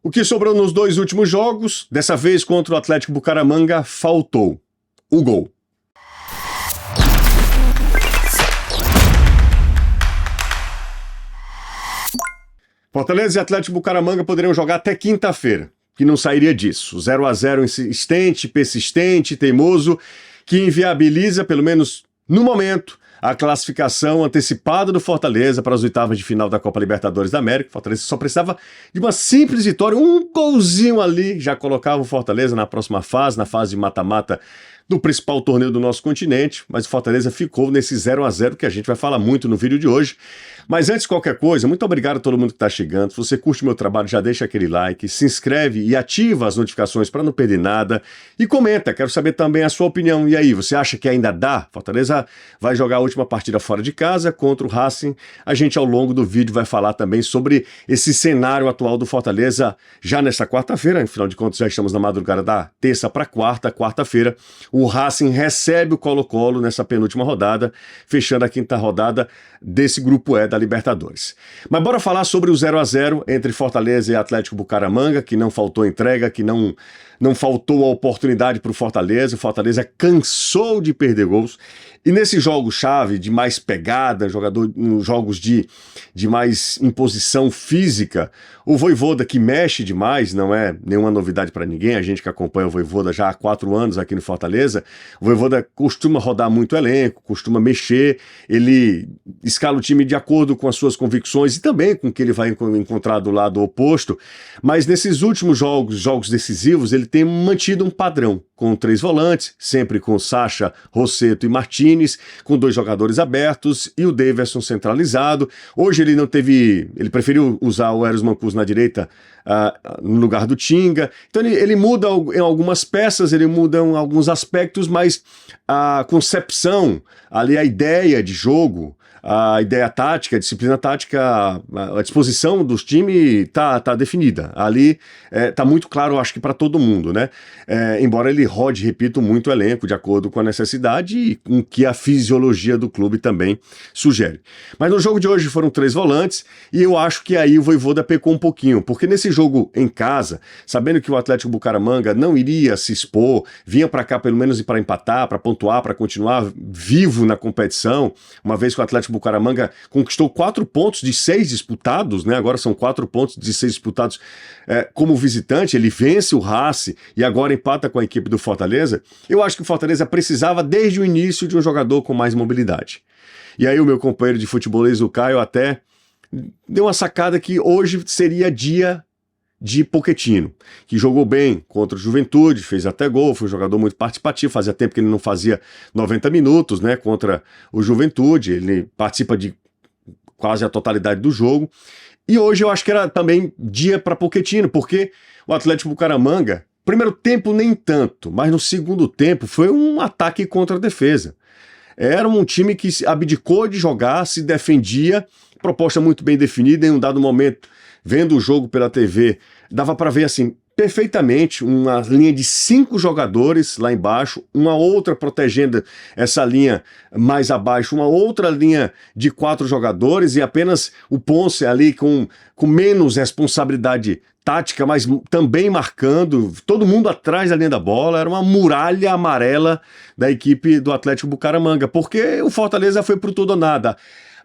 O que sobrou nos dois últimos jogos, dessa vez contra o Atlético Bucaramanga, faltou o gol. Fortaleza e Atlético Bucaramanga poderiam jogar até quinta-feira, que não sairia disso. 0-0 insistente, persistente, teimoso, que inviabiliza, pelo menos no momento, a classificação antecipada do Fortaleza para as oitavas de final da Copa Libertadores da América. O Fortaleza só precisava de uma simples vitória, um golzinho ali, já colocava o Fortaleza na próxima fase, na fase de mata-mata do principal torneio do nosso continente, mas o Fortaleza ficou nesse 0-0 que a gente vai falar muito no vídeo de hoje. Mas antes de qualquer coisa, muito obrigado a todo mundo que está chegando. Se você curte o meu trabalho, já deixa aquele like, se inscreve e ativa as notificações para não perder nada. E comenta, quero saber também a sua opinião. E aí, você acha que ainda dá? Fortaleza vai jogar a última partida fora de casa contra o Racing. A gente ao longo do vídeo vai falar também sobre esse cenário atual do Fortaleza já nesta quarta-feira. Afinal de contas, já estamos na madrugada da terça para quarta-feira. O Racing recebe o Colo-Colo nessa penúltima rodada, fechando a quinta rodada desse grupo E da Libertadores. Mas bora falar sobre o 0-0 entre Fortaleza e Atlético Bucaramanga, que não faltou entrega, que não faltou a oportunidade para o Fortaleza. O Fortaleza cansou de perder gols. E nesses jogos-chave de mais pegada, jogos de mais imposição física, o Vojvoda, que mexe demais, não é nenhuma novidade para ninguém, a gente que acompanha o Vojvoda já há 4 anos aqui no Fortaleza, o Vojvoda costuma rodar muito elenco, costuma mexer, ele escala o time de acordo com as suas convicções e também com o que ele vai encontrar do lado oposto, mas nesses últimos jogos decisivos, ele tem mantido um padrão, com 3 volantes, sempre com Sacha, Rossetto e Martinez, com 2 jogadores abertos e o Daverson centralizado. Hoje ele preferiu usar o Eros Mancuso na direita no lugar do Tinga. Então ele muda em algumas peças, ele muda em alguns aspectos, mas a concepção, ali a ideia de jogo, a ideia tática, a disciplina tática, a disposição dos times tá definida. Ali tá muito claro, acho que para todo mundo, né? Embora ele rode, repito, muito o elenco de acordo com a necessidade e com o que a fisiologia do clube também sugere. Mas no jogo de hoje foram 3 volantes e eu acho que aí o Vojvoda pecou um pouquinho, porque nesse jogo em casa, sabendo que o Atlético Bucaramanga não iria se expor, vinha para cá pelo menos para empatar, para pontuar, para continuar vivo na competição, uma vez que o Atlético Bucaramanga conquistou 4 pontos de 6 disputados, né? Agora são 4 pontos de 6 disputados como visitante, ele vence o Racing e agora empata com a equipe do Fortaleza. Eu acho que o Fortaleza precisava desde o início de um jogador com mais mobilidade. E aí o meu companheiro de futebolês, o Caio, até deu uma sacada que hoje seria dia de Pochettino, que jogou bem contra o Juventude, fez até gol, foi um jogador muito participativo, fazia tempo que ele não fazia 90 minutos, né, contra o Juventude, ele participa de quase a totalidade do jogo, e hoje eu acho que era também dia para Pochettino, porque o Atlético Bucaramanga, primeiro tempo nem tanto, mas no segundo tempo foi um ataque contra a defesa. Era um time que abdicou de jogar, se defendia, proposta muito bem definida, em um dado momento, vendo o jogo pela TV, dava para ver assim, perfeitamente uma linha de 5 jogadores lá embaixo, uma outra protegendo essa linha mais abaixo, uma outra linha de 4 jogadores e apenas o Ponce ali com menos responsabilidade tática, mas também marcando, todo mundo atrás da linha da bola, era uma muralha amarela da equipe do Atlético Bucaramanga, porque o Fortaleza foi pro tudo ou nada.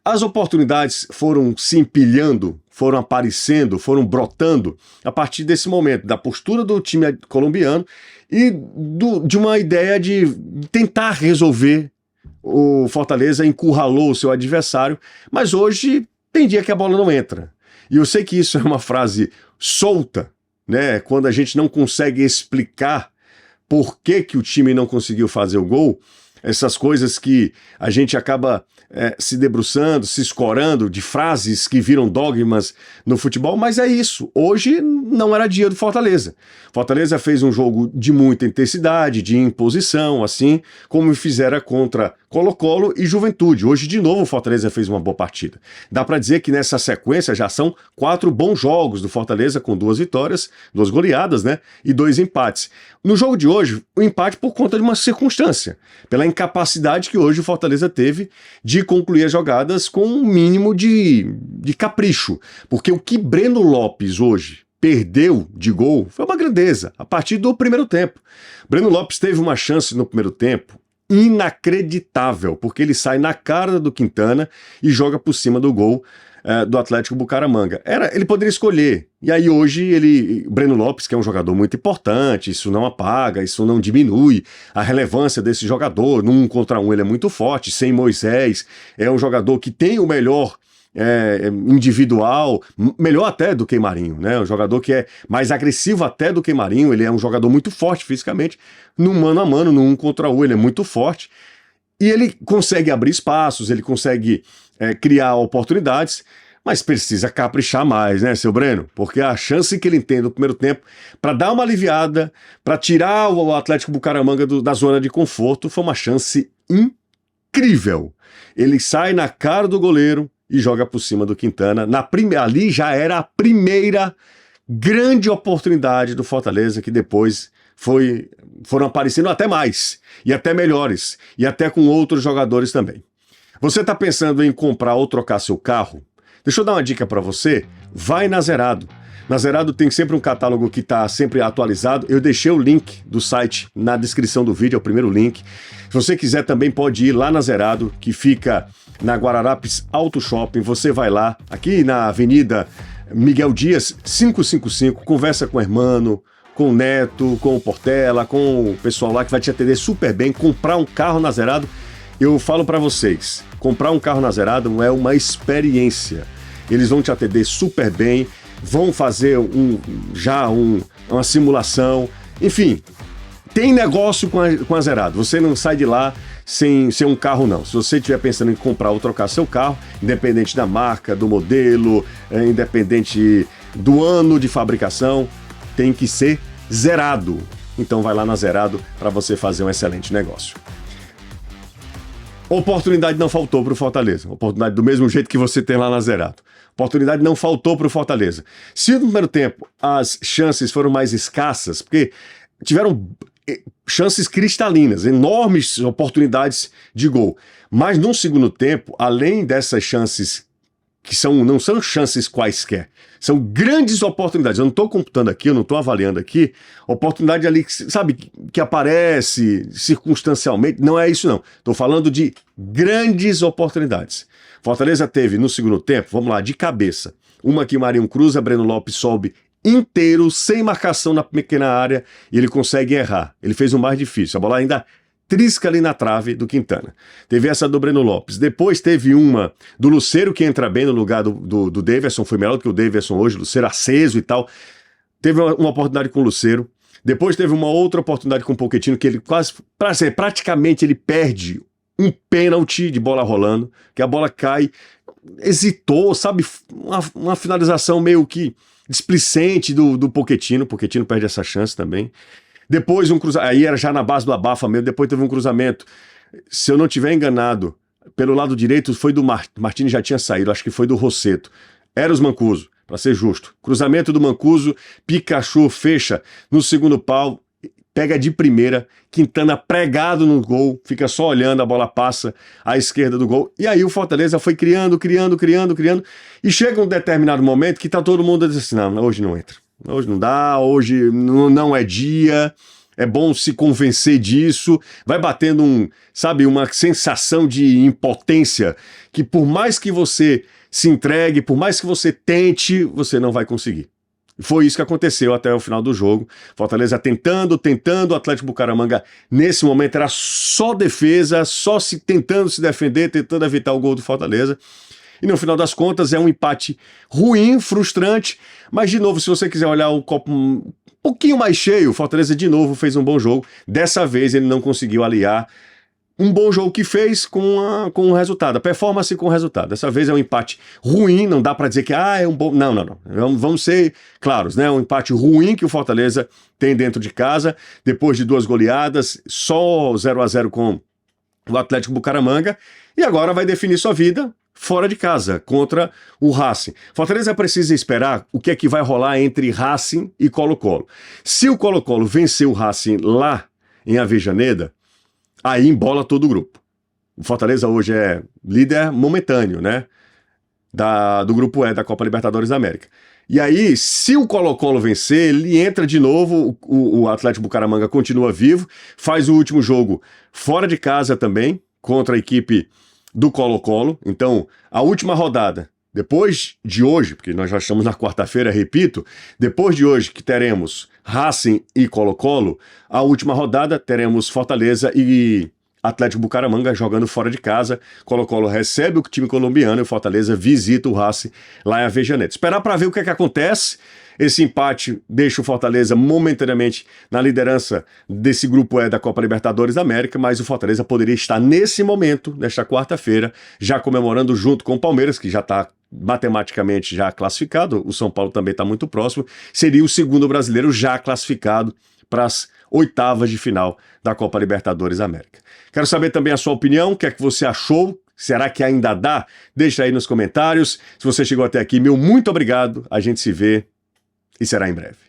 As oportunidades foram se empilhando, foram aparecendo, foram brotando a partir desse momento, da postura do time colombiano e de uma ideia de tentar resolver. O Fortaleza encurralou o seu adversário, mas hoje tem dia que a bola não entra. E eu sei que isso é uma frase solta, né? Quando a gente não consegue explicar por que o time não conseguiu fazer o gol, essas coisas que a gente acaba se debruçando, se escorando de frases que viram dogmas no futebol, mas é isso. Hoje não era dia do Fortaleza. Fortaleza fez um jogo de muita intensidade, de imposição, assim como fizera contra Colo-Colo e Juventude. Hoje, de novo, o Fortaleza fez uma boa partida. Dá para dizer que nessa sequência já são 4 bons jogos do Fortaleza, com 2 vitórias, 2 goleadas, né? E 2 empates. No jogo de hoje, o empate por conta de uma circunstância, pela incapacidade que hoje o Fortaleza teve de concluir as jogadas com um mínimo de capricho. Porque o que Breno Lopes hoje perdeu de gol foi uma grandeza, a partir do primeiro tempo. Breno Lopes teve uma chance no primeiro tempo inacreditável, porque ele sai na cara do Quintana e joga por cima do gol do Atlético Bucaramanga. Ele poderia escolher, e aí hoje Breno Lopes, que é um jogador muito importante, isso não apaga, isso não diminui a relevância desse jogador, no 1 contra 1 ele é muito forte, sem Moisés, é um jogador que tem o melhor individual, melhor até do que Marinho, né? Um jogador que é mais agressivo até do que Marinho, ele é um jogador muito forte fisicamente, no mano a mano, no 1 contra 1 ele é muito forte, e ele consegue abrir espaços, ele consegue criar oportunidades, mas precisa caprichar mais, né, seu Breno? Porque a chance que ele tem no primeiro tempo para dar uma aliviada, para tirar o Atlético Bucaramanga da zona de conforto, foi uma chance incrível. Ele sai na cara do goleiro e joga por cima do Quintana. Ali já era a primeira grande oportunidade do Fortaleza, que depois foram aparecendo até mais, e até melhores, e até com outros jogadores também. Você está pensando em comprar ou trocar seu carro? Deixa eu dar uma dica para você. Vai na Zerado. Na Zerado tem sempre um catálogo que está sempre atualizado. Eu deixei o link do site na descrição do vídeo, é o primeiro link. Se você quiser também pode ir lá na Zerado, que fica na Guararapes Auto Shopping. Você vai lá, aqui na Avenida Miguel Dias, 555, conversa com o Hermano, com o Neto, com o Portela, com o pessoal lá que vai te atender super bem. Comprar um carro na Zerado, eu falo para vocês, comprar um carro na Zerado é uma experiência. Eles vão te atender super bem, vão fazer uma simulação, enfim, tem negócio com a Zerado. Você não sai de lá sem um carro, não. Se você estiver pensando em comprar ou trocar seu carro, independente da marca, do modelo, independente do ano de fabricação, tem que ser zerado. Então vai lá na Zerado para você fazer um excelente negócio. Oportunidade não faltou para o Fortaleza. Oportunidade do mesmo jeito que você tem lá na Zerado. Oportunidade não faltou para o Fortaleza. Se no primeiro tempo as chances foram mais escassas, porque tiveram chances cristalinas, enormes oportunidades de gol. Mas no segundo tempo, além dessas chances que não são chances quaisquer, são grandes oportunidades. Eu não estou computando aqui, eu não estou avaliando aqui, oportunidade ali, sabe, que aparece circunstancialmente, não é isso não. Estou falando de grandes oportunidades. Fortaleza teve no segundo tempo, vamos lá, de cabeça, uma que o Marinho cruza, Breno Lopes sobe inteiro, sem marcação na pequena área, e ele consegue errar. Ele fez o mais difícil, a bola ainda trisca ali na trave do Quintana. Teve essa do Breno Lopes. Depois teve uma do Lucero, que entra bem no lugar do Daverson, foi melhor do que o Daverson hoje, o Lucero aceso e tal. Teve uma oportunidade com o Lucero. Depois teve uma outra oportunidade com o Pochettino, que ele praticamente ele perde um pênalti de bola rolando, que a bola cai, hesitou, sabe, uma finalização meio que displicente do Pochettino. O Pochettino perde essa chance também. Depois um cruzamento, aí era já na base do abafa mesmo, depois teve um cruzamento, se eu não estiver enganado, pelo lado direito foi do Martini, já tinha saído, acho que foi do Rosseto, era os Mancuso, para ser justo. Cruzamento do Mancuso, Pikachu fecha no segundo pau, pega de primeira, Quintana pregado no gol, fica só olhando, a bola passa à esquerda do gol, e aí o Fortaleza foi criando, e chega um determinado momento que tá todo mundo dizendo assim, não, hoje não entra. Hoje não dá, hoje não é dia, é bom se convencer disso, vai batendo uma sensação de impotência que por mais que você se entregue, por mais que você tente, você não vai conseguir. Foi isso que aconteceu até o final do jogo. Fortaleza tentando, o Atlético Bucaramanga nesse momento era só defesa, tentando se defender, tentando evitar o gol do Fortaleza. E no final das contas é um empate ruim, frustrante, mas de novo, se você quiser olhar o copo um pouquinho mais cheio, o Fortaleza de novo fez um bom jogo. Dessa vez ele não conseguiu aliar um bom jogo que fez com o resultado, a performance com o resultado. Dessa vez é um empate ruim, não dá para dizer que é um bom... Não. Vamos ser claros, né? Um empate ruim que o Fortaleza tem dentro de casa, depois de 2 goleadas, só 0-0 com o Atlético Bucaramanga, e agora vai definir sua vida fora de casa, contra o Racing. Fortaleza precisa esperar o que é que vai rolar entre Racing e Colo-Colo. Se o Colo-Colo vencer o Racing lá em Avejaneda, aí embola todo o grupo. O Fortaleza hoje é líder momentâneo, né? Do grupo E da Copa Libertadores da América. E aí, se o Colo-Colo vencer, ele entra de novo, o Atlético Bucaramanga continua vivo, faz o último jogo fora de casa também, contra a equipe do Colo-Colo. Então, a última rodada, depois de hoje, porque nós já estamos na quarta-feira, repito, depois de hoje que teremos Racing e Colo-Colo, a última rodada teremos Fortaleza e Atlético Bucaramanga jogando fora de casa. Colo-Colo recebe o time colombiano e o Fortaleza visita o Racing lá em Avejaneda. Esperar para ver o que é que acontece. Esse empate deixa o Fortaleza momentaneamente na liderança desse grupo E da Copa Libertadores da América, mas o Fortaleza poderia estar nesse momento, nesta quarta-feira, já comemorando junto com o Palmeiras, que já está matematicamente já classificado. O São Paulo também está muito próximo. Seria o segundo brasileiro já classificado para as oitavas de final da Copa Libertadores da América. Quero saber também a sua opinião, o que é que você achou? Será que ainda dá? Deixa aí nos comentários. Se você chegou até aqui, meu muito obrigado. A gente se vê e será em breve.